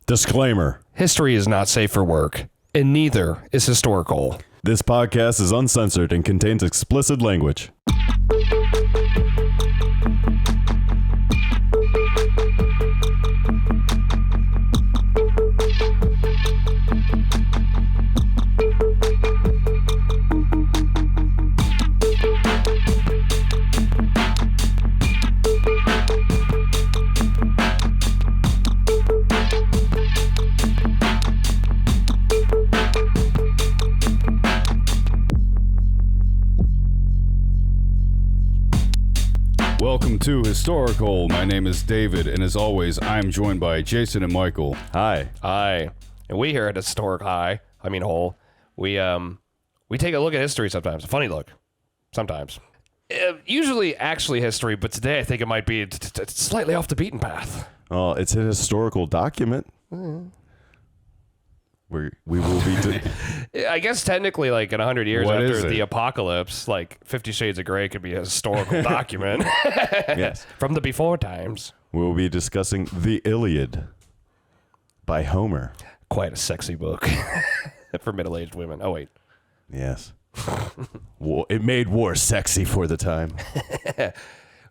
Disclaimer. History is not safe for work, and neither is HistoricHole. This podcast is uncensored and contains explicit language. Welcome to HistoricHole. My name is David, and as always, I'm joined by Jason and Michael. Hi. Hi. And we here at Hole, we take a look at history sometimes. A funny look. Sometimes. Usually actually history, but today I think it might be slightly off the beaten path. It's a historical document. We will be... I guess technically, like in 100 years What after is it? the apocalypse, like 50 Shades of Grey could be a historical document. Yes. From the before times. We will be discussing the Iliad by Homer. Quite a sexy book for middle-aged women. Oh, wait. Yes. It made war sexy for the time.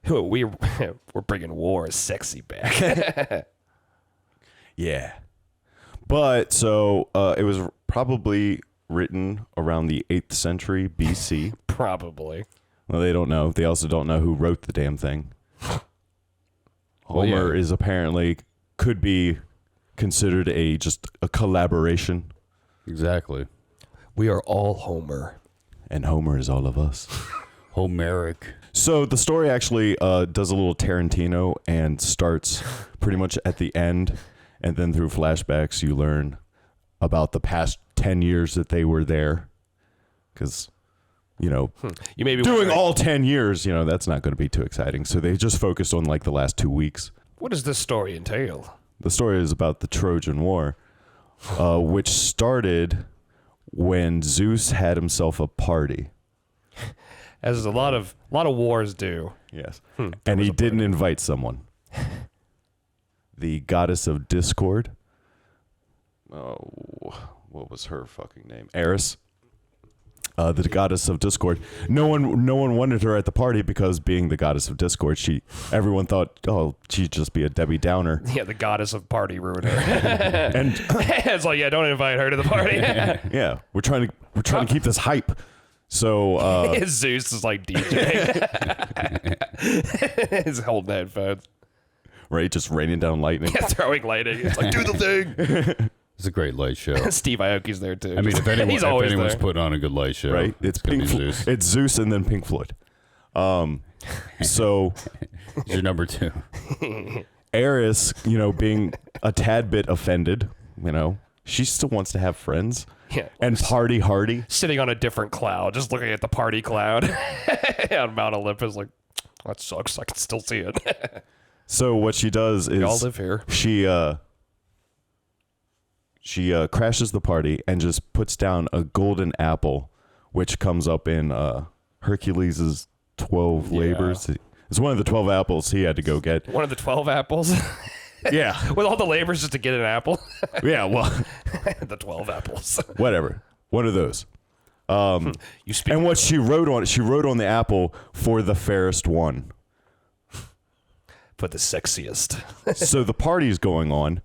We're bringing war sexy back. Yeah. But, so, it was probably written around the 8th century BC. Probably. Well, they don't know. They also don't know who wrote the damn thing. Homer is apparently, could be considered just a collaboration. Exactly. We are all Homer. And Homer is all of us. Homeric. So the story actually does a little Tarantino and starts pretty much at the end. And then through flashbacks, you learn about the past 10 years that they were there. Because, you know, You may be doing wondering, all 10 years, that's not going to be too exciting. So they just focused on like the last 2 weeks. what does this story entail? The story is about the Trojan War, which started when Zeus had himself a party. As a lot of wars do. Yes. And he didn't invite someone. The goddess of discord. Oh, what was her fucking name? Eris. The goddess of discord. No one wanted her at the party because being the goddess of discord, everyone thought, oh, she'd just be a Debbie Downer. Yeah, the goddess of party ruined her. And It's like, yeah, don't invite her to the party. yeah, we're trying to keep this hype. So Zeus is like DJing. He's holding headphones. right, just raining down lightning. Throwing lighting. It's like, do the thing. It's a great light show. Steve Aoki's there too. I mean, if He's always anyone's there. putting on a good light show, Right, it's gonna Pink be Floyd. Zeus. It's Zeus and then Pink Floyd. So It's your number two. Eris, being a tad bit offended, she still wants to have friends Yeah. and party hardy. Sitting on a different cloud, just looking at the party cloud on Mount Olympus, like, that sucks. I can still see it. So what she does is We all live here. she crashes the party and just puts down a golden apple, which comes up in Hercules' 12 labors. It's one of the 12 apples he had to go get. One of the 12 apples. Yeah. With all the labors just to get an apple. Yeah, well, The 12 apples. whatever. One of those. You speak. And what she wrote on the apple, for the fairest one. For the sexiest. So the party's going on,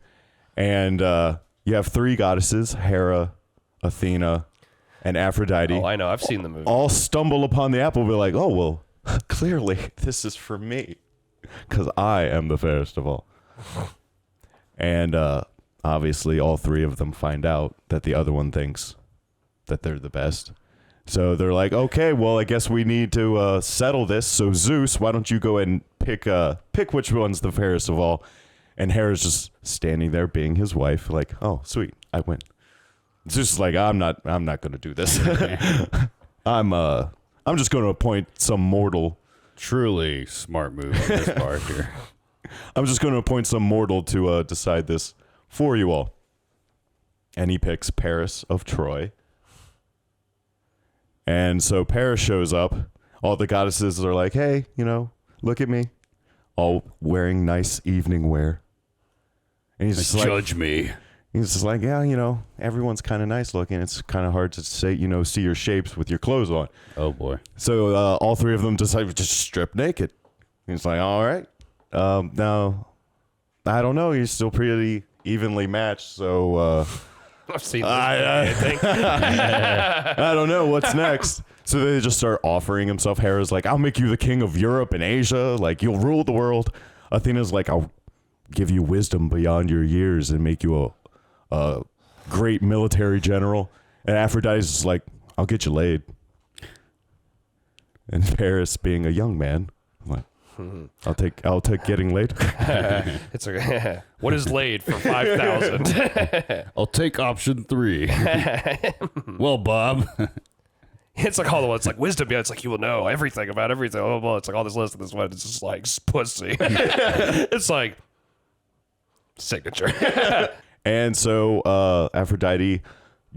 and you have 3 goddesses, Hera, Athena, and Aphrodite. Oh, I know. I've seen the movie. All stumble upon the apple, be like, oh, well, clearly this is for me, because I am the fairest of all. And obviously all 3 of them find out that the other one thinks that they're the best. So they're like, okay, well, I guess we need to settle this. So Zeus, why don't you go ahead and pick which one's the fairest of all? And Hera's just standing there being his wife, like, oh, sweet, I win. Zeus is like, I'm not going to do this. I'm just going to appoint some mortal. Truly smart move on this part here. I'm just going to appoint some mortal to decide this for you all. And he picks Paris of Troy. And so Paris shows up. All the goddesses are like, hey, look at me. All wearing nice evening wear. And he's just like, Judge me. he's just like, yeah, everyone's kind of nice looking. It's kind of hard to say, see your shapes with your clothes on. Oh boy. So all three of them decide to just strip naked. He's like, all right. Now, I don't know. You're still pretty evenly matched. So I've seen this. I think. I don't know what's next. So they just start offering himself. Hera's like, I'll make you the king of Europe and Asia. Like, you'll rule the world. Athena's like, I'll give you wisdom beyond your years and make you a great military general. And Aphrodite's just like, I'll get you laid. And Paris, being a young man, I'm like, I'll take getting laid. It's like, what is laid for 5,000? I'll take option 3. Well, Bob. It's like all the ones like wisdom. Yeah, it's like you will know everything about everything. Blah, blah, blah. It's like all this list of this one. It's just like pussy. It's like signature. And so Aphrodite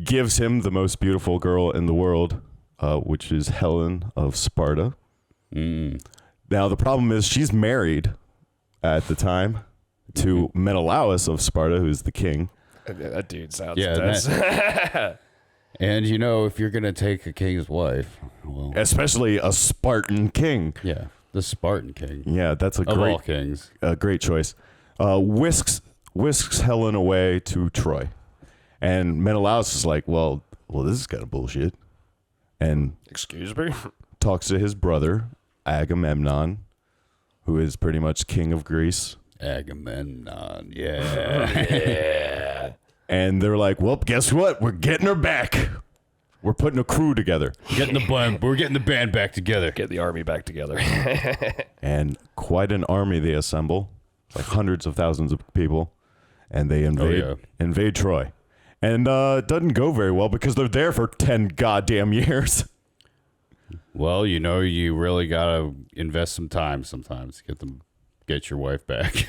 gives him the most beautiful girl in the world, which is Helen of Sparta. Now, the problem is she's married at the time to Menelaus of Sparta, who's the king. That dude sounds Yeah, intense. And if you're going to take a king's wife, well, Especially a Spartan king. yeah, the Spartan king. Yeah, that's Of all kings. great choice. Whisks Helen away to Troy. And Menelaus is like, well, this is kind of bullshit. And Excuse me? talks to his brother, Agamemnon, who is pretty much king of Greece. Agamemnon, yeah. Yeah. And they're like, well, guess what? We're getting her back. We're putting a crew together. We're getting the band back together. Get the army back together. And quite an army they assemble, like hundreds of thousands of people. And they invade Troy. And it doesn't go very well because they're there for 10 goddamn years. Well, you really got to invest some time sometimes to get your wife back.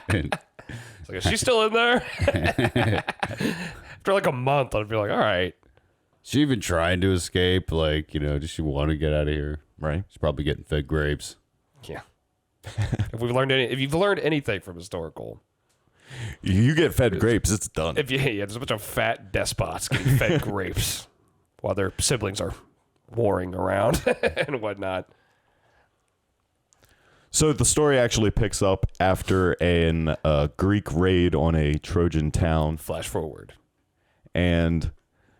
It's like, is she still in there? After like a month, I'd be like, all right. She even trying to escape, does she want to get out of here? Right. She's probably getting fed grapes. Yeah. If you've learned anything from historical, You get fed grapes, it's done. there's a bunch of fat despots getting fed grapes while their siblings are warring around and whatnot. So the story actually picks up after a Greek raid on a Trojan town. Flash forward. And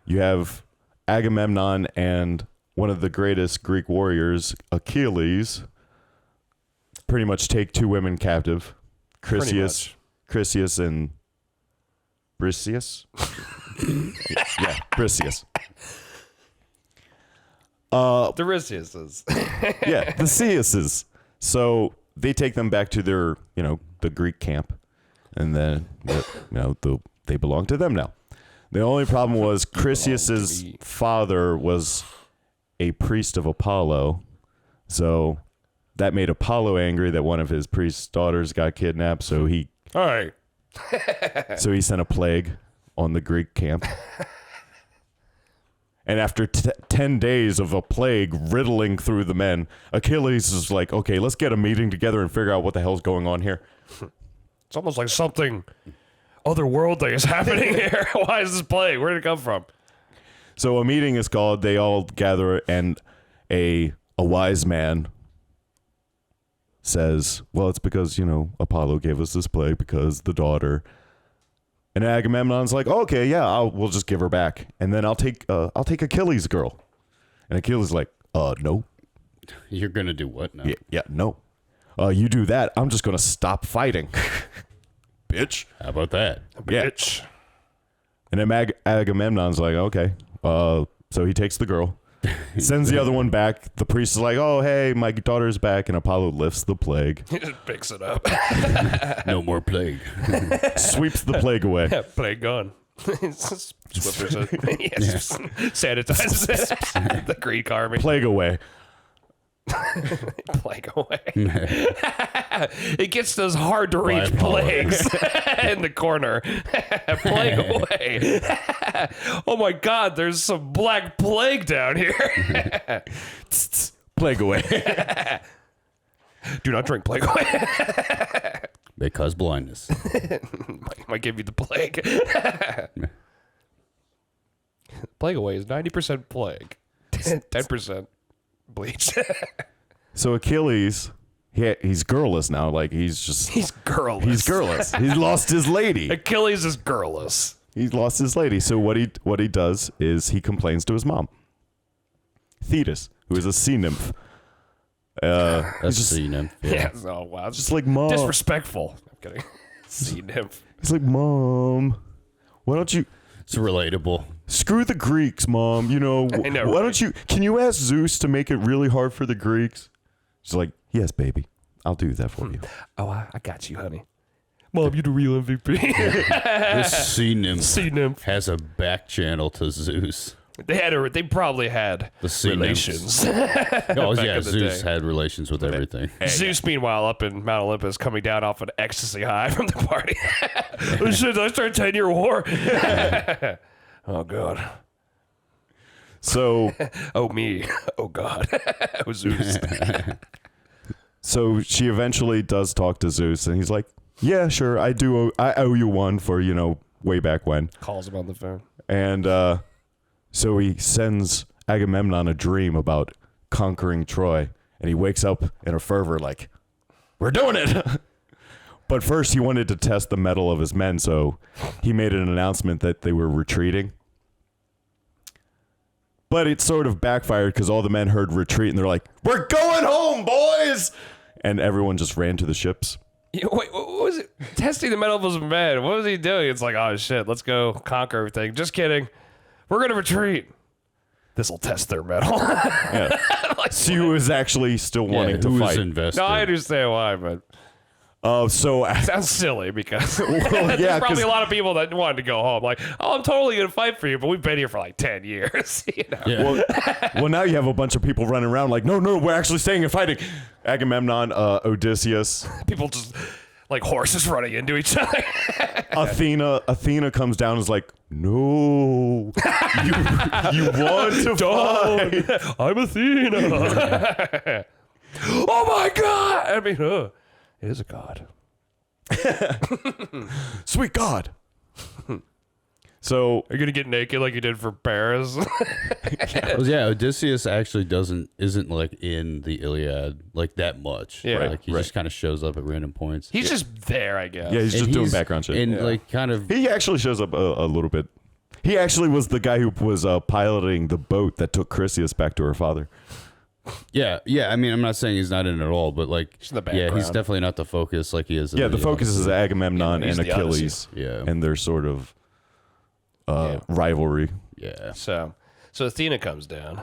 you have Agamemnon and one of the greatest Greek warriors, Achilles, pretty much take two women captive. Chryseis and Briseis? Yeah, Briseis. The Risiuses. Yeah, the Seuses. So they take them back to their, the Greek camp, and then, they belong to them now. The only problem was Chryseis's father was a priest of Apollo, so that made Apollo angry that one of his priest's daughters got kidnapped. So he All right. sent a plague on the Greek camp. And after 10 days of a plague riddling through the men, Achilles is like, okay, let's get a meeting together and figure out what the hell's going on here. It's almost like something otherworldly is happening here. Why is this plague? Where did it come from? So a meeting is called. They all gather, and a wise man says, well, it's because, Apollo gave us this plague because the daughter. And Agamemnon's like, oh, okay, yeah, we'll just give her back, and then I'll take Achilles' girl. And Achilles is like, no. You're gonna do what now? Yeah, no. You do that, I'm just gonna stop fighting, bitch. How about that? Yeah. Bitch. And then Agamemnon's like, okay. So he takes the girl, sends the other one back. The priest is like, oh, hey, my daughter's back. And Apollo lifts the plague, He just picks it up. No more plague. sweeps the plague away. Yeah, plague gone. Swifters it. Yes. Sanitizes it. The Greek army. Plague away. Plague away. It gets those hard to reach plagues in the corner. Plague away. Oh my God, there's some black plague down here. Plague away. Do not drink plague away. They cause blindness. might give you the plague. Plague away is 90% plague, 10% bleach. So Achilles, he's girlless now. Like he's girlless. He's girlless. He's lost his lady. Achilles is girlless. He's lost his lady. So what he does is he complains to his mom, Thetis, who is a sea nymph. That's a sea nymph. Yeah. Oh wow. Just like, Mom. Disrespectful. I'm kidding. Sea nymph. He's like, Mom, why don't you It's relatable. screw the Greeks, Mom? You know, I know, why right? don't you? Can you ask Zeus to make it really hard for the Greeks? She's like, yes, baby, I'll do that for you. Oh, I got you, honey. Mom, you the real MVP. This sea nymph, Sea nymph. has a back channel to Zeus. They probably had The sea relations. Oh Back yeah, in the Zeus day. had relations with everything. Zeus, meanwhile, up in Mount Olympus, coming down off an ecstasy high from the party. Oh shit! Did I start a 10-year war? Oh god. So, Oh me. Oh god. Oh Zeus. so she eventually does talk to Zeus, and he's like, yeah, sure, I do. I owe you one for way back when. Calls him on the phone. And so he sends Agamemnon a dream about conquering Troy, and he wakes up in a fervor like, we're doing it. But first he wanted to test the mettle of his men, so he made an announcement that they were retreating. But it sort of backfired because all the men heard retreat, and they're like, we're going home, boys! And everyone just ran to the ships. Yeah, wait, what was it? Testing the mettle of his men. What was he doing? It's like, oh shit, let's go conquer everything. Just kidding. We're gonna retreat. This'll test their mettle. Yeah. Like, So he was actually still wanting to who was fight. invested? no, I understand why, but So it sounds silly because yeah, there's 'cause- probably a lot of people that wanted to go home. Like, oh, I'm totally gonna fight for you, but we've been here for like 10 years. You know? Yeah. well, now you have a bunch of people running around like, no, we're actually staying and fighting. Agamemnon, Odysseus, People just like horses running into each other. Athena comes down and is like, no, you want to fight. I'm Athena. Oh my god! I mean, it is a god. Sweet God. So Are you gonna get naked like you did for Paris? Well, yeah, Odysseus actually isn't like in the Iliad like that much. Yeah. Like he Right. just kind of shows up at random points. He's just there, I guess. yeah, he's And just doing background shit. And like kind of He actually shows up a little bit. He actually was the guy who was piloting the boat that took Chryseis back to her father. yeah. I mean, I'm not saying he's not in it at all, but like in the yeah, he's background. definitely not the focus like he is. In Yeah, the focus is Agamemnon Yeah, he's and the Achilles. Yeah. And their sort of rivalry. Yeah. So Athena comes down.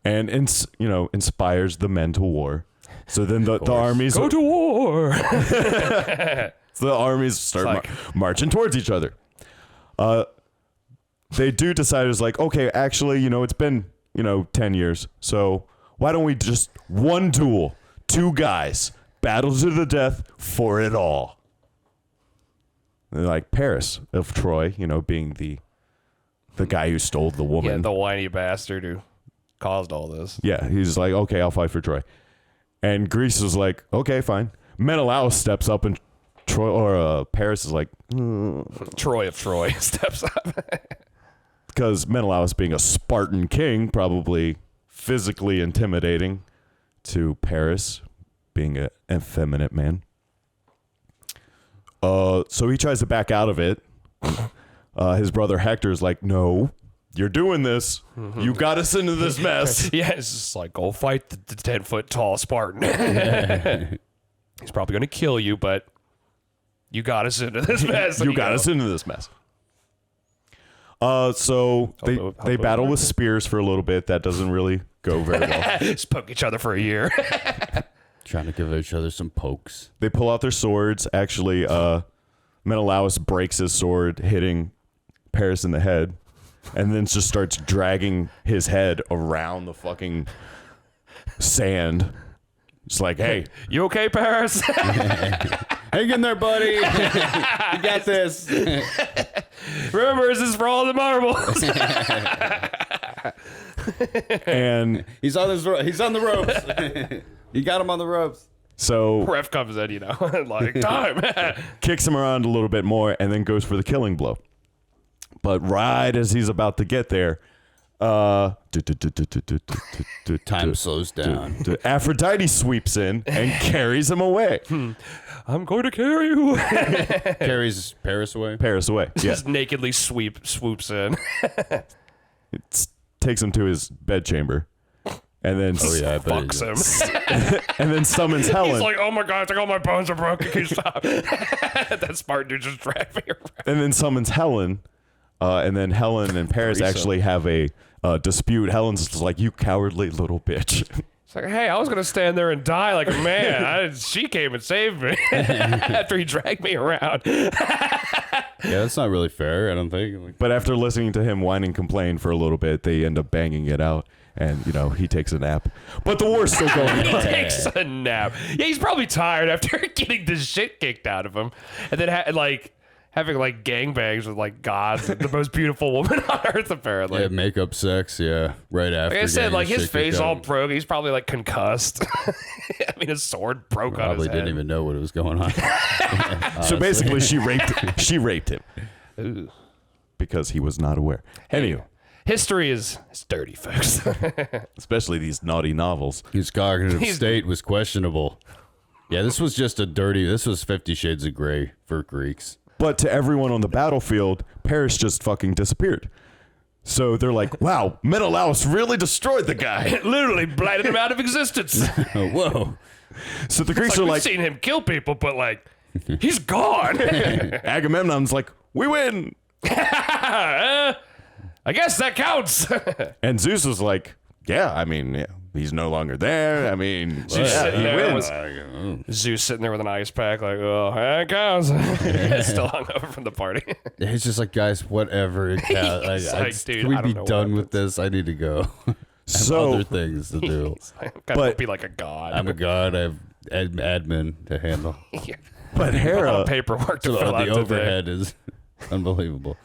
And inspires the men to war. So then the armies Go to war. so the armies start like- marching towards each other. They do decide it's like, okay, actually, it's been 10 years. So why don't we just one duel, two guys, battle to the death for it all. And like Paris of Troy, being the guy who stole the Yeah, woman. the whiny bastard who caused all this. Yeah, he's like, okay, I'll fight for Troy. And Greece is like, okay, fine. Menelaus steps up, and Paris is like, Troy of Troy steps up. because Menelaus, being a Spartan king, probably physically intimidating to Paris, being an effeminate man. So he tries to back out of it. His brother Hector is like, no, you're doing this. You got us into this mess. Yeah, it's just like, go fight the 10-foot tall Spartan. He's probably going to kill you, but you got us into this mess. You got us into this mess. So they battle with spears for a little bit. That doesn't really go very well. Just poke each other for a year. Trying to give each other some pokes. They pull out their swords. Actually, Menelaus breaks his sword, hitting Paris in the head, and then just starts dragging his head around the fucking sand. It's like, hey, You okay, Paris? Hang in there, buddy. You got this. Remember, this is for all the marbles. and He's on the ropes. You got him on the ropes. So Ref comes in, like, time. kicks him around a little bit more and then goes for the killing blow. But right as he's about to get there, Time slows down. Aphrodite sweeps in and carries him away. I'm going to carry you. Carries Paris away. Paris away. Yeah. Just nakedly swoops in. Takes him to his bedchamber. And then Fucks him. and then summons Helen. He's like, oh my god, it's like all my bones are broken. Can you stop? That smart dude just dragged me around. And then summons Helen. And then Helen and Paris actually have a dispute. Helen's just like, you cowardly little bitch. It's like, hey, I was gonna stand there and die like a man. She came and saved me after he dragged me around. Yeah, that's not really fair, I don't think. But after listening to him whine and complain for a little bit, they end up banging it out. And, he takes a nap. But the war's still going He on. takes a nap. Yeah, he's probably tired after getting the shit kicked out of him, and then having like gangbangs with like gods, the most beautiful woman on earth, apparently. Yeah, makeup sex, right after. Like I said, like his shit face kicked all out. broke. He's probably like concussed. I mean, his sword broke on his Probably head. didn't even know what was going on. So basically, she raped him. Ooh. Because he was not aware. Anyway, History is dirty, folks. especially these naughty novels. His cognitive state was questionable. Yeah, this was 50 Shades of Grey for Greeks. But to everyone on the battlefield, Paris just fucking disappeared. So they're like, wow, Menelaus really destroyed the guy. Literally blinded him out of existence. Oh, whoa. So the Greeks Like, are we've like, seen him kill people, but like, he's gone. Agamemnon's like, we win. I guess that counts. And Zeus was like, yeah, I mean, yeah, he's no longer there. I mean, Zeus yeah, sitting he there wins. Zeus sitting there with an ice pack, like, oh, that counts. Still hungover from the party. It's just like, guys, whatever. It counts. He's like, dude, can we I be don't know done what with this? I need to go. I have So- other things to do. Gotta But- be like a god. I'm a god. I have admin to handle. But a lot Hera, of paperwork to So fill out the today. overhead is unbelievable.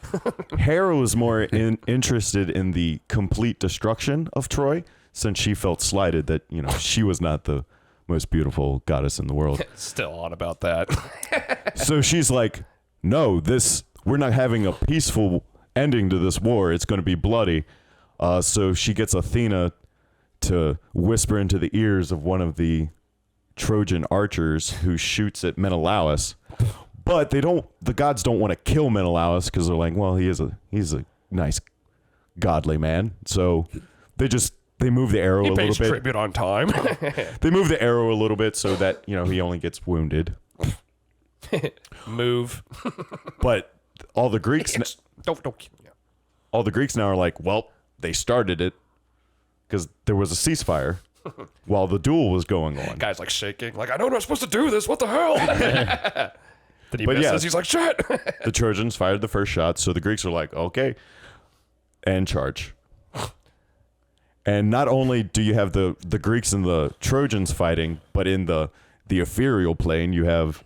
Hera was more interested in the complete destruction of Troy, since she felt slighted that, she was not the most beautiful goddess in the world. Still on about that. So she's like, no, we're not having a peaceful ending to this war. It's going to be bloody. So she gets Athena to whisper into the ears of one of the Trojan archers who shoots at Menelaus. But the gods don't want to kill Menelaus because they're like, well, he's a nice godly man. So they move the arrow He a little pays bit. tribute on time. They move the arrow a little bit so that, he only gets wounded. Move. But all the Greeks Don't. Yeah. all the Greeks now are like, well, they started it because there was a ceasefire while the duel was going on. Guy's like shaking, like, I know I'm not supposed to do this. What the hell? Then he But misses. yeah. He's like, shit. The Trojans fired the first shot, so the Greeks are like, okay, and charge. And not only do you have the Greeks and the Trojans fighting, but in the ethereal plane, you have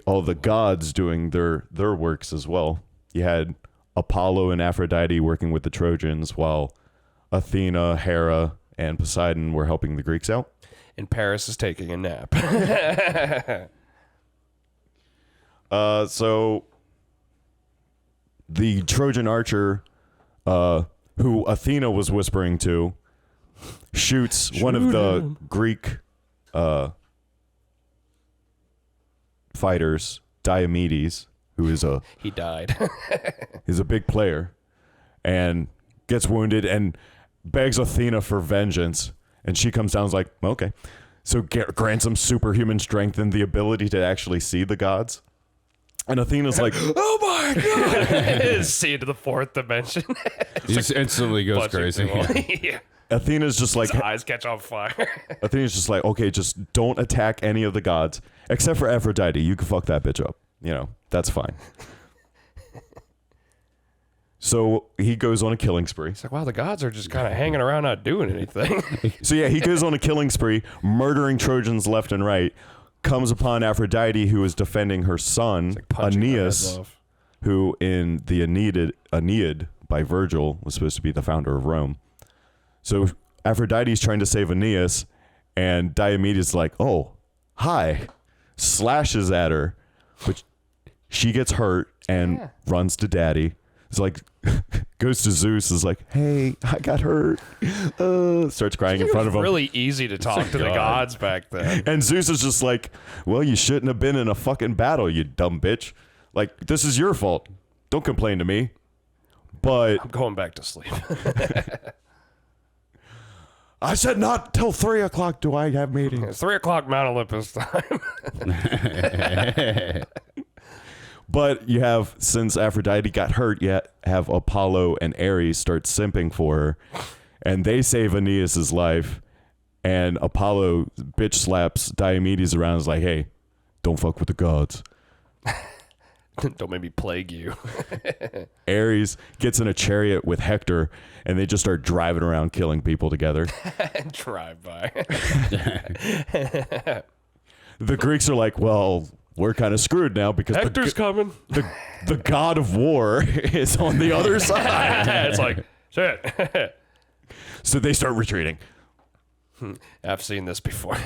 all the gods doing their works as well. You had Apollo and Aphrodite working with the Trojans, while Athena, Hera, and Poseidon were helping the Greeks out. And Paris is taking a nap. So the Trojan archer, who Athena was whispering to, shoots one of the Greek fighters, Diomedes, who is He died. a big player, and gets wounded and begs Athena for vengeance. And she comes down and is like, okay. So grants him superhuman strength and the ability to actually see the gods. And Athena's like, Oh my god! See into the fourth dimension. He just instantly goes crazy. Yeah. Athena's just like, His eyes catch on fire. Athena's just like, okay, just don't attack any of the gods except for Aphrodite. You can fuck that bitch up. That's fine. So he goes on a killing spree. It's like, wow, the gods are just kind of hanging around, not doing anything. So yeah, he goes on a killing spree, murdering Trojans left and right. Comes upon Aphrodite, who is defending her son, Punching their heads Aeneas, off. who in the Aeneid by Virgil was supposed to be the founder of Rome. So Aphrodite's trying to save Aeneas, and Diomedes is like, oh, hi, slashes at her, but she gets hurt and runs to daddy. It's like, goes to Zeus, is like, hey, I got hurt. Starts crying in front of him. Really easy to talk to the gods back then. And Zeus is just like, well, you shouldn't have been in a fucking battle, you dumb bitch. Like, this is your fault. Don't complain to me. But I'm going back to sleep. I said not till 3 o'clock do I have meetings. It's 3 o'clock Mount Olympus time. But you have, since Aphrodite got hurt, you have Apollo and Ares start simping for her. And they save Aeneas' life. And Apollo bitch slaps Diomedes around and is like, hey, don't fuck with the gods. Don't make me plague you. Ares gets in a chariot with Hector, and they just start driving around killing people together. Drive by. The Greeks are like, well, we're kind of screwed now because Hector's coming. the god of war is on the other side. It's like, shit. So they start retreating. I've seen this before.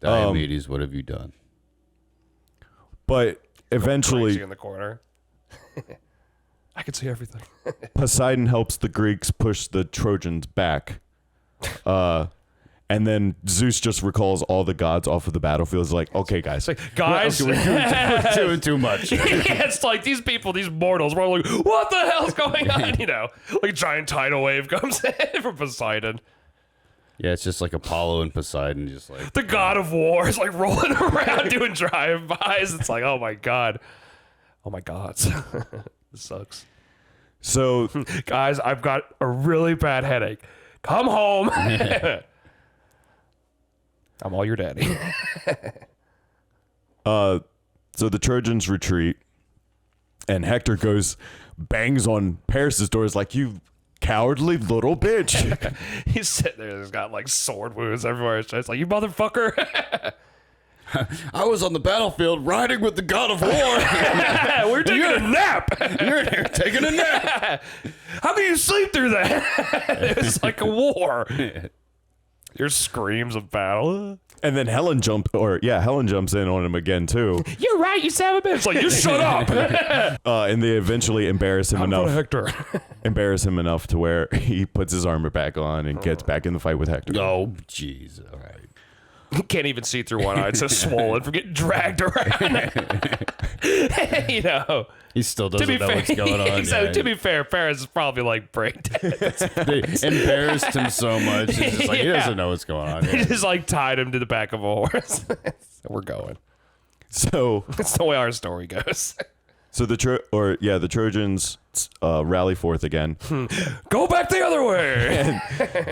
Diomedes, what have you done? But eventually, Crazy in the corner. I can see everything. Poseidon helps the Greeks push the Trojans back. And then Zeus just recalls all the gods off of the battlefield. It's like, okay, guys. Guys, We're doing too much. it's like these people, these mortals, we're all like, what the hell's going on? You know, like a giant tidal wave comes in from Poseidon. Yeah, it's just like Apollo and Poseidon, just like The god of war is like rolling around doing drive-bys. It's like, oh my god. Oh my gods. This sucks. So, Guys, I've got a really bad headache. Come home. I'm all your daddy. so the Trojans retreat, and Hector bangs on Paris's door. Is like, you cowardly little bitch. He's sitting there. He's got like sword wounds everywhere. It's like, you motherfucker. I was on the battlefield riding with the god of war. We're taking a nap. You're here taking a nap. How can you sleep through that? It's like a war. Your screams of battle. And then Helen jumps in on him again too. You're right, you son of a bitch. It's like, you shut up. And they eventually embarrass him enough. Hector. Embarrass him enough to where he puts his armor back on and gets back in the fight with Hector. Oh, jeez. All right. Can't even see through one eye. It's so swollen from getting dragged around. You know. He still doesn't know what's going on. So, yeah. to be fair, Paris is probably like brain dead. They embarrassed him so much. He's just like, he doesn't know what's going on. He Yeah. just like tied him to the back of a horse. We're going. So That's the way our story goes. the Trojans rally forth again. Go back the other way.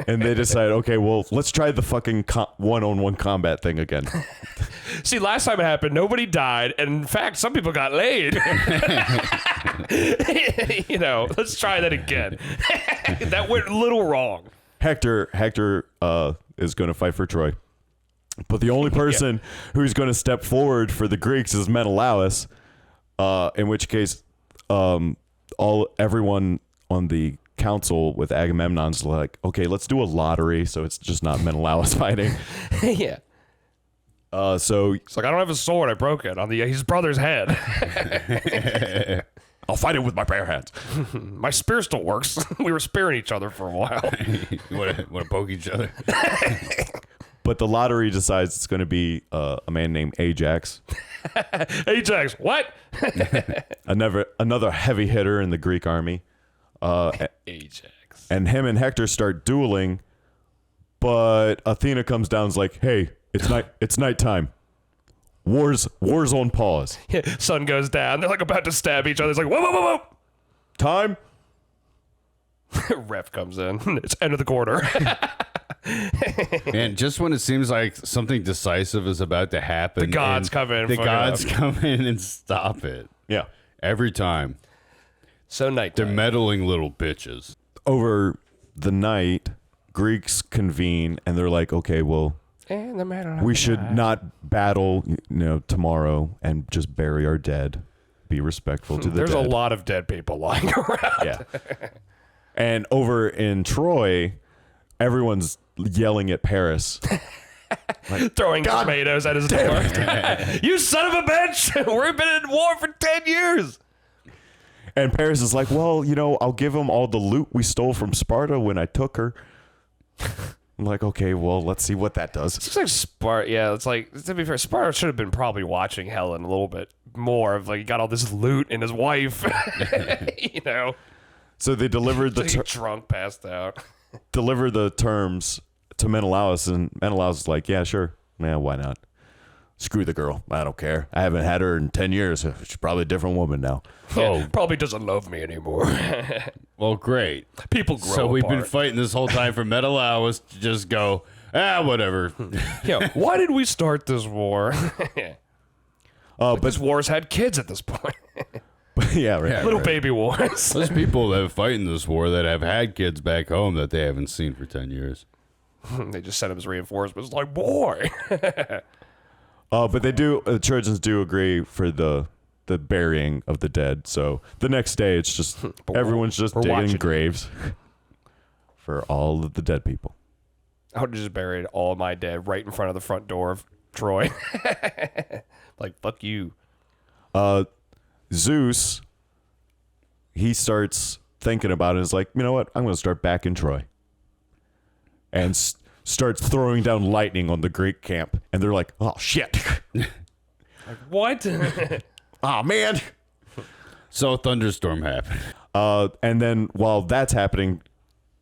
And they decide, okay, well, let's try the fucking one-on-one combat thing again. See, last time it happened, nobody died, and in fact, some people got laid. You know, let's try that again. That went a little wrong. Hector is going to fight for Troy. But the only person who's going to step forward for the Greeks is Menelaus, in which case everyone on the council with Agamemnon's like, okay, let's do a lottery so it's just not Menelaus fighting. Yeah. So It's like, I don't have a sword. I broke it on his brother's head. I'll fight it with my bare hands. My spear still works. We were spearing each other for a while. Want to poke each other? But the lottery decides it's going to be a man named Ajax. Ajax, what? Another heavy hitter in the Greek army. Ajax. And him and Hector start dueling, but Athena comes down and is like, hey, it's nighttime. War's on pause. Sun goes down. They're like about to stab each other. It's like, whoa, whoa, whoa, Time? whoa. Ref comes in. It's end of the quarter. And just when it seems like something decisive is about to happen, The gods come in. The gods come in and stop it. Yeah. Every time. So They're nighttime. meddling little bitches. Over the night, Greeks convene and they're like, okay, well, And the matter we should not battle, tomorrow and just bury our dead. Be respectful to the There's dead. a lot of dead people lying around. Yeah. And over in Troy, everyone's yelling at Paris. Throwing tomatoes at his door. You son of a bitch! We've been in war for 10 years. And Paris is like, well, I'll give him all the loot we stole from Sparta when I took her. I'm like, okay, well, let's see what that does. It's like Sparta. Yeah, it's like, to be fair, Sparta should have been probably watching Helen a little bit more of, like, he got all this loot and his wife. So they delivered the drunk, passed out. delivered the terms to Menelaus, and Menelaus is like, yeah, sure. Yeah, why not? Screw the girl. I don't care. I haven't had her in 10 years. She's probably a different woman now. Oh, probably doesn't love me anymore. Well, great. People grow So we've been apart. fighting this whole time for Menelaus to just go, whatever. Yeah, why did we start this war? But This war's had kids at this point. yeah, right. Yeah. Little right. baby wars. There's people that fight in this war that have had kids back home that they haven't seen for 10 years. They just sent him as reinforcements. Like, boy. But the Trojans do agree for the burying of the dead. So the next day, it's just everyone's just we're digging watching. graves for all of the dead people. I would have just buried all of my dead right in front of the front door of Troy. Like, fuck you. Zeus, he starts thinking about it. Is like, you know what? I'm going to start back in Troy, and starts throwing down lightning on the Greek camp. And they're like, oh shit, What? oh man. So a thunderstorm happened. And then while that's happening,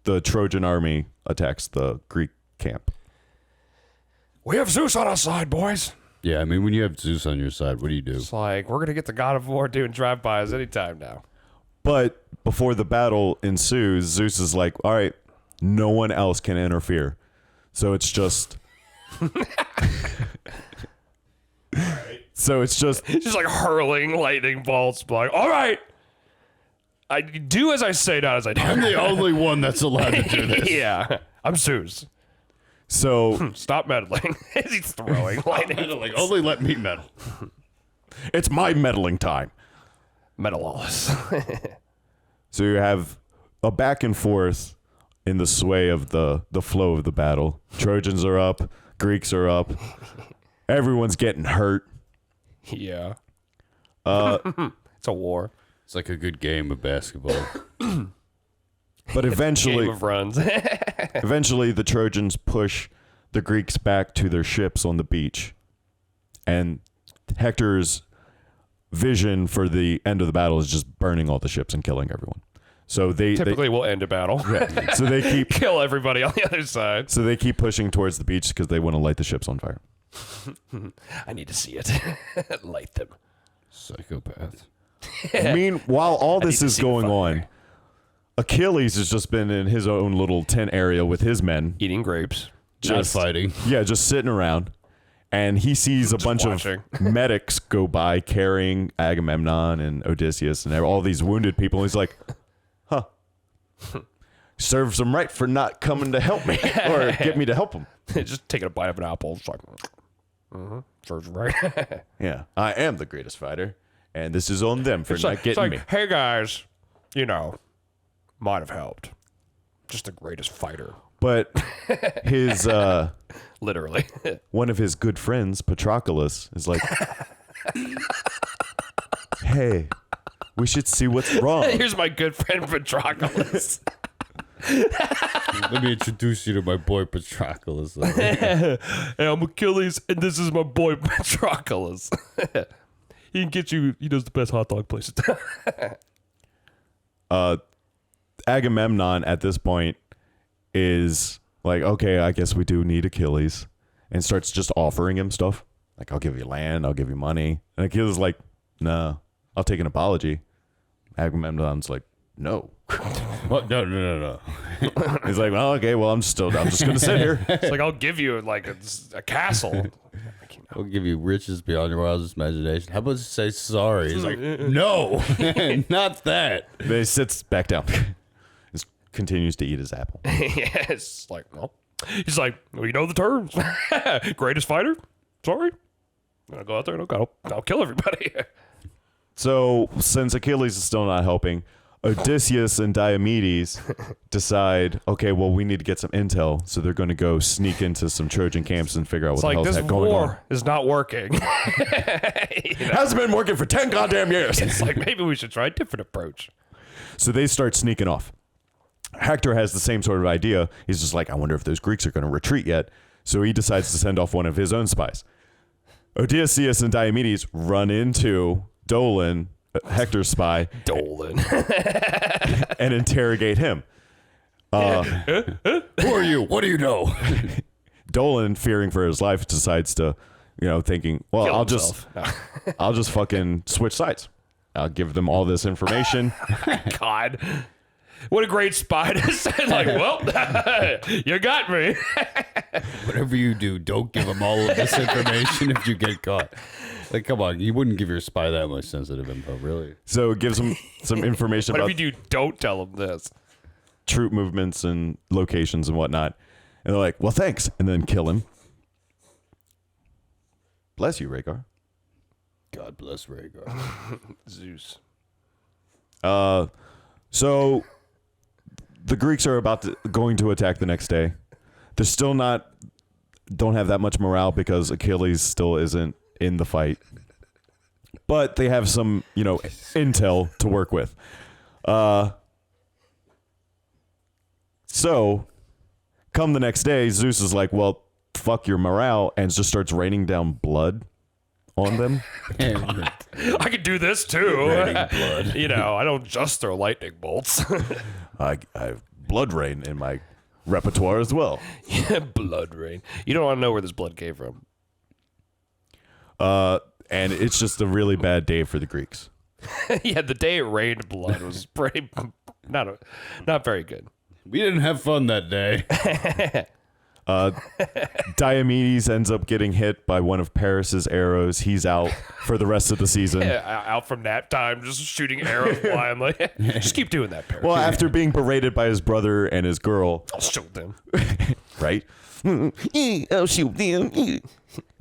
the Trojan army attacks the Greek camp. We have Zeus on our side, boys. Yeah, I mean, when you have Zeus on your side, what do you do? It's like, we're going to get the God of War doing drive-bys anytime now. But before the battle ensues, Zeus is like, all right, no one else can interfere. So it's just... Just like hurling lightning bolts. Like, all right. I do as I say, not as I do. I'm the only one that's allowed to do this. Yeah. I'm Zeus. So Stop meddling. As he's throwing lightning. Like, only let me meddle. it's my meddling time. Menelaus. So you have a back and forth in the sway of the flow of the battle. Trojans are up. Greeks are up. Everyone's getting hurt. Yeah. It's a war. It's like a good game of basketball. But eventually, Game of runs. eventually the Trojans push the Greeks back to their ships on the beach. And Hector's vision for the end of the battle is just burning all the ships and killing everyone. So Typically, we'll end a battle. so they keep Kill everybody on the other side. so they keep pushing towards the beach because they want to light the ships on fire. I need to see it. Light them. Psychopath. Meanwhile, all this to is see the going fire. on. Achilles has just been in his own little tent area with his men. Eating grapes. Not fighting. Yeah, just sitting around. And he sees a bunch watching. of medics go by carrying Agamemnon and Odysseus and all these wounded people. And he's like, huh. Serves them right for not coming to help me or get me to help them. Just taking a bite of an apple. It's like, serves right. Yeah, I am the greatest fighter. And this is on them for It's not like, getting me. hey guys, might have helped. Just the greatest fighter. But his Literally. one of his good friends, Patroclus, is like, hey, we should see what's wrong. Here's my good friend Patroclus. Let me introduce you to my boy Patroclus. Hey, I'm Achilles, and this is my boy Patroclus. He can get you, he knows the best hot dog places. Agamemnon at this point is like, okay, I guess we do need Achilles, and starts just offering him stuff. Like, I'll give you land, I'll give you money. And Achilles is like, no, I'll take an apology. Agamemnon's like, no. What? No. He's like, well, okay, well, I'm just gonna sit here. It's like, I'll give you like a castle. I'll give you riches beyond your wildest imagination. How about you say sorry? He's like, no, not that. Then he sits back down. Just continues to eat his apple. Yes. Like, well, he's like, well, you know the terms. Greatest fighter? Sorry. I'll go out there and I'll kill everybody. So since Achilles is still not helping, Odysseus and Diomedes decide, okay, well, we need to get some intel, so they're going to go sneak into some Trojan camps and figure out what It's the like hell's this going on. war is not working. Hasn't been working for 10 goddamn years. It's like maybe we should try a different approach. So they start sneaking off. Hector has the same sort of idea. He's just like, I wonder if those Greeks are going to retreat yet. So he decides to send off one of his own spies. Odysseus and Diomedes run into Dolan, Hector's spy, Dolan. and interrogate him. Who are you? What do you know? Dolan, fearing for his life, decides to, thinking, well, Kill I'll himself. I'll just fucking switch sides. I'll give them all this information. God. What a great spy to say. Like, well, you got me. Whatever you do, don't give them all of this information if you get caught. Like, come on, you wouldn't give your spy that much sensitive info, really. So it gives them some information What about if you do? Don't tell him this. troop movements and locations and whatnot. And they're like, well, thanks. And then kill him. Bless you, Rhaegar. God bless Rhaegar. Zeus. So the Greeks are going to attack the next day. They're still don't have that much morale because Achilles still isn't in the fight. But they have some, intel to work with. So come the next day, Zeus is like, well, fuck your morale, and just starts raining down blood on them. I could do this too. Blood. I don't just throw lightning bolts. I have blood rain in my repertoire as well. Blood rain. You don't want to know where this blood came from. And it's just a really bad day for the Greeks. Yeah, the day it rained blood was pretty not very good. We didn't have fun that day. Diomedes ends up getting hit by one of Paris's arrows. He's out for the rest of the season. Out from nap time, just shooting arrows blindly. Just keep doing that, Paris. Well, after being berated by his brother and his girl, I'll shoot them. right? I'll shoot them.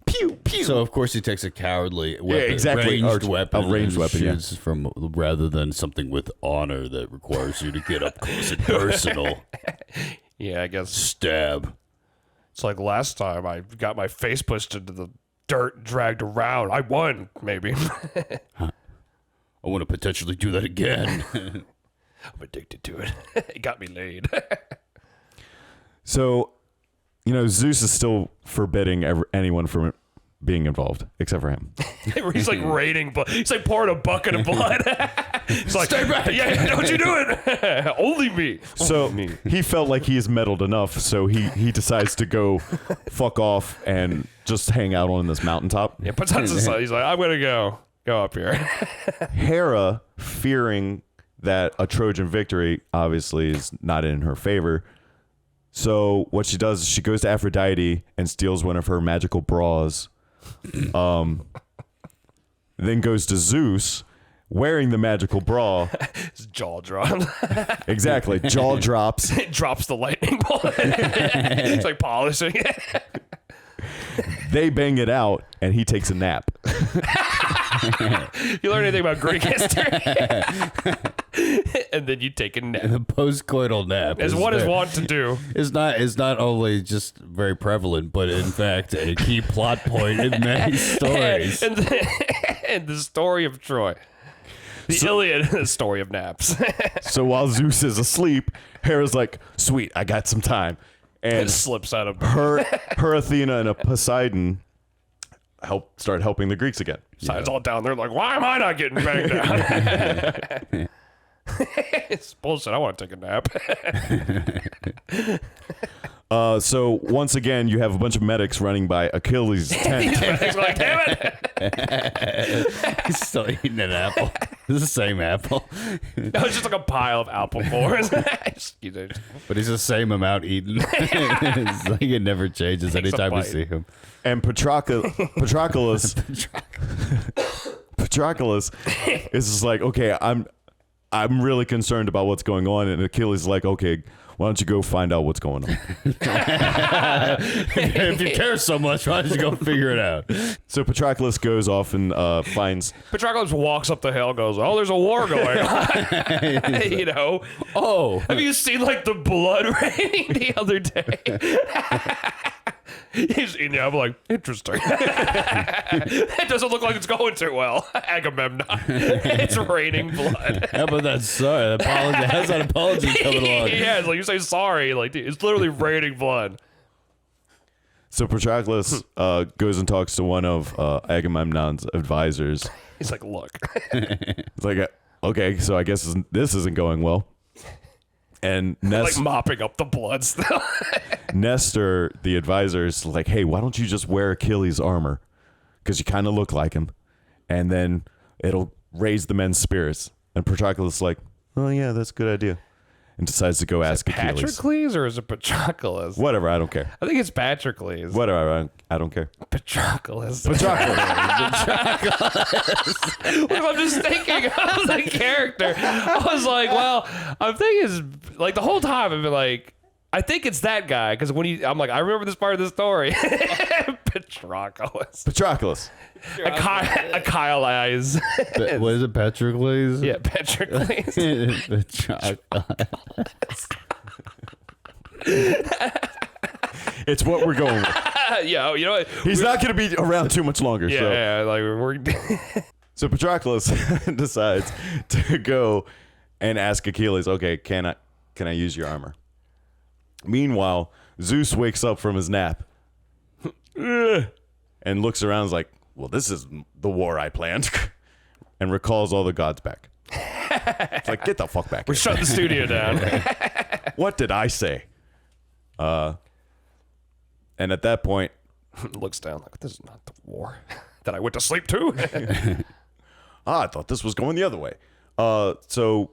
Pew, pew. So of course he takes a cowardly weapon, exactly. ranged weapon, A ranged and weapon, yeah. shoots from rather than something with honor that requires you to get up close and personal. Yeah, I guess Stab. it's like last time I got my face pushed into the dirt and dragged around. I won, maybe. I want to potentially do that again. I'm addicted to it. It got me laid. So, Zeus is still forbidding anyone from being involved, except for him. He's like raining blood. He's like pouring a bucket of blood. He's like, stay back. Yeah, don't you do it. Only me. So Only me. he felt like he's meddled enough, so he decides to go fuck off and just hang out on this mountaintop. Yeah, puts on his side. He's like, I'm going to go up here. Hera, fearing that a Trojan victory obviously is not in her favor, so what she does is she goes to Aphrodite and steals one of her magical bras. Then goes to Zeus wearing the magical bra. His jaw drops. Exactly. Jaw drops. It drops the lightning bolt. It's like polishing it. They bang it out and he takes a nap. You learn anything about Greek history? And then you take a nap. The post-coital nap, As one is wont to do. is not only just very prevalent, but in fact a key plot point in many stories. And the story of Troy. The Iliad, the story of naps. So while Zeus is asleep, Hera's like, sweet, I got some time. It And slips out of her Athena and a Poseidon start helping the Greeks again. sides all down there like, why am I not getting banged down? It's bullshit. I want to take a nap. So once again, you have a bunch of medics running by Achilles' tent. He's like, damn it. He's still eating an apple. It's the same apple, No, it's just like a pile of apple cores. but he's the same amount eaten. It's like it never changes Takes a anytime we bite. see him. And Patroclus is just like, okay, I'm really concerned about what's going on. And Achilles is like, okay, why don't you go find out what's going on? If you care so much, why don't you go figure it out? So Patroclus goes off and finds. Patroclus walks up the hill, goes, "Oh, there's a war going on." You know? Oh, Have you seen like the blood raining the other day? He's in there. I'm like, interesting. It doesn't look like it's going too well. Agamemnon. It's raining blood. how about that? Sorry, apology. How's that apology coming along? Yeah, it's like you say sorry. Like, dude, it's literally raining blood. So Patroclus goes and talks to one of Agamemnon's advisors. He's like, look. It's like, okay, so I guess this isn't going well. And Like mopping up the blood still. Nestor, the advisor, is like, hey, why don't you just wear Achilles' armor? Because you kind of look like him. And then it'll raise the men's spirits. And Patroclus is like, oh, yeah, that's a good idea. And decides to go ask Achilles. Patroclus or is it Patroclus? Whatever, I don't care. I think it's Patroclus. Whatever, I don't care. Patroclus. Patroclus. I'm just thinking of the character. I was like, well, I'm thinking like the whole time I've been like, I think it's that guy because I'm like, I remember this part of the story. Patroclus. Patroclus. A Kyle eyes. What is it, Patroclus? Yeah, Patroclus. It's what we're going with. Yeah, you know what? He's not going to be around too much longer. Yeah, So. yeah, like we're. So Patroclus decides to go and ask Achilles, okay, can I use your armor? Meanwhile, Zeus wakes up from his nap and looks around and is like, well, this is the war I planned, and recalls all the gods back. It's like, get the fuck back We're here. shutting the studio down. What did I say? And at that point, Looks down like, this is not the war that I went to sleep to. I thought this was going the other way. So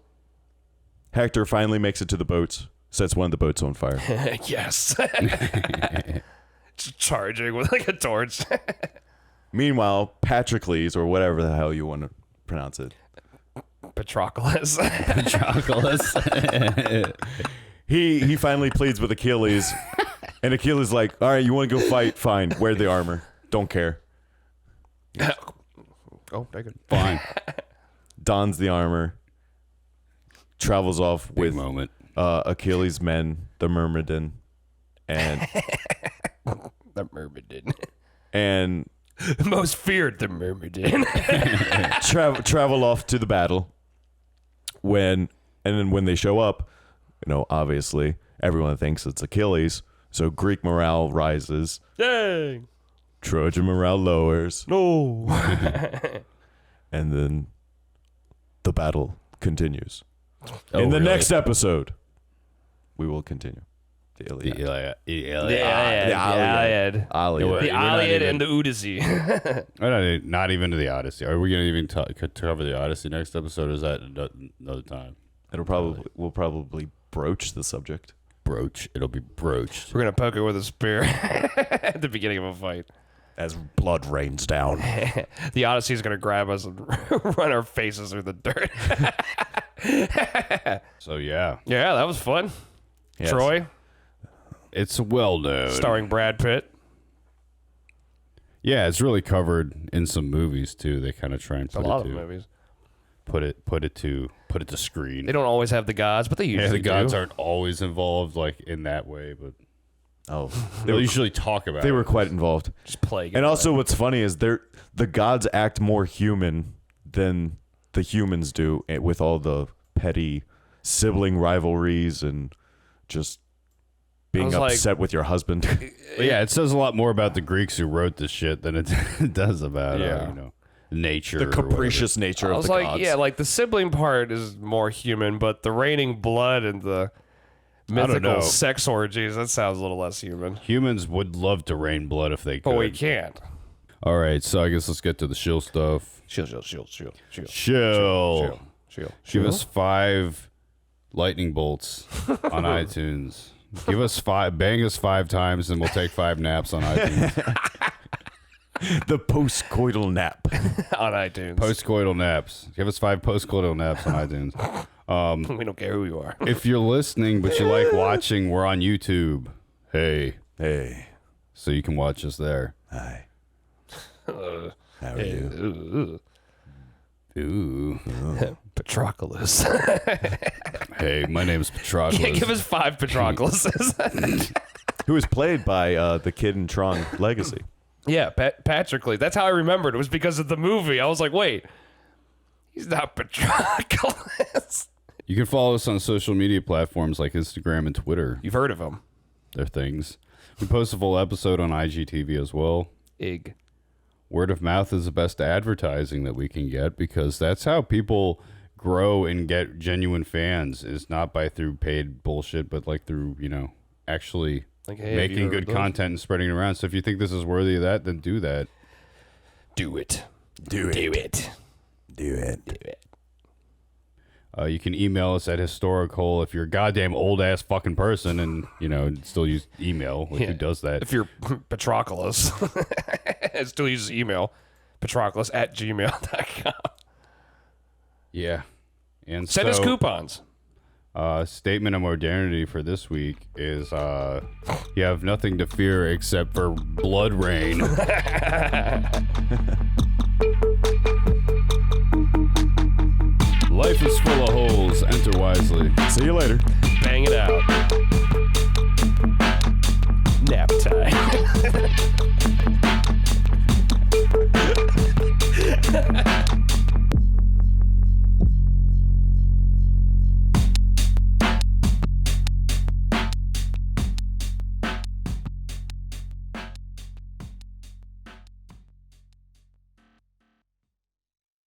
Hector finally makes it to the boats, sets one of the boats on fire. Yes. Just charging with like a torch. Meanwhile, Patroclus, or whatever the hell you want to pronounce it, Patroclus. Patroclus. he finally pleads with Achilles, and Achilles like, all right, you want to go fight? Fine, wear the armor. Don't care. Oh, take it. Fine. Dons the armor, travels off Big with moment. Achilles' men, the Myrmidon, and The Myrmidon. and Most feared the Myrmidon. travel off to the battle. And then when they show up, obviously everyone thinks it's Achilles, so Greek morale rises, Dang. Trojan morale lowers, No. and then the battle continues. Oh, In the really? next episode, we will continue. The Iliad. The The Iliad. Iliad. The Iliad and the Odyssey. Not even to the Odyssey. Are we going to even cover the Odyssey next episode? Or is that another time? We'll probably broach the subject. It'll be broached. We're going to poke it with a spear at the beginning of a fight. As blood rains down. The Odyssey is going to grab us and run our faces through the dirt. So yeah, Yeah, that was fun. Yes. Troy, it's well known. starring Brad Pitt. Yeah, it's really covered in some movies too. They kind of try and A lot of movies. put it to screen. They don't always have the gods, but they usually Yeah, the gods do. aren't always involved like in that way, but Oh, they'll usually talk about they it. were quite involved. Just plague. And also, what's funny is the gods act more human than the humans do, with all the petty sibling rivalries and just being was like- upset with your husband. But yeah, it says a lot more about the Greeks who wrote this shit than it does about Yeah. nature. The or whatever. capricious nature I of was the like, gods. yeah, like the sibling part is more human, but the raining blood and the don't know. mythical sex orgies, that sounds a little less human. Humans would love to rain blood if they could. But we can't. All right, so I guess let's get to the shill stuff. Shield. Shill. Give us 5 lightning bolts on iTunes. Give us 5, bang us 5 times, and we'll take 5 naps on iTunes. The post-coital nap. on iTunes. Postcoital naps. Give us 5 postcoital naps on iTunes. We don't care who you are. If you're listening but you like watching, we're on YouTube. Hey. So you can watch us there. Hi. How are you? Ooh. Patroclus. Hey, my name's Patroclus. Yeah, give us 5 Patrocluses. Who was played by the kid in Tron Legacy. Yeah, Patroclus. That's how I remembered. It was because of the movie. I was like, wait, he's not Patroclus. You can follow us on social media platforms like Instagram and Twitter. You've heard of him. They're things. We post a full episode on IGTV as well. Ig. Word of mouth is the best advertising that we can get because that's how people grow and get genuine fans, is not by through paid bullshit, but like through, actually Like, hey, making good content and spreading it around. So if you think this is worthy of that, then do that. Do it. Do it. Do it. Do it. Do it. You can email us at HistoricHole if you're a goddamn old ass fucking person and still use email. Like, who does that? If you're Patroclus, still uses email. Patroclus@gmail.com. Yeah. And Send us coupons. Statement of modernity for this week is you have nothing to fear except for blood rain. Life is full of holes. Enter wisely. See you later. Bang it out.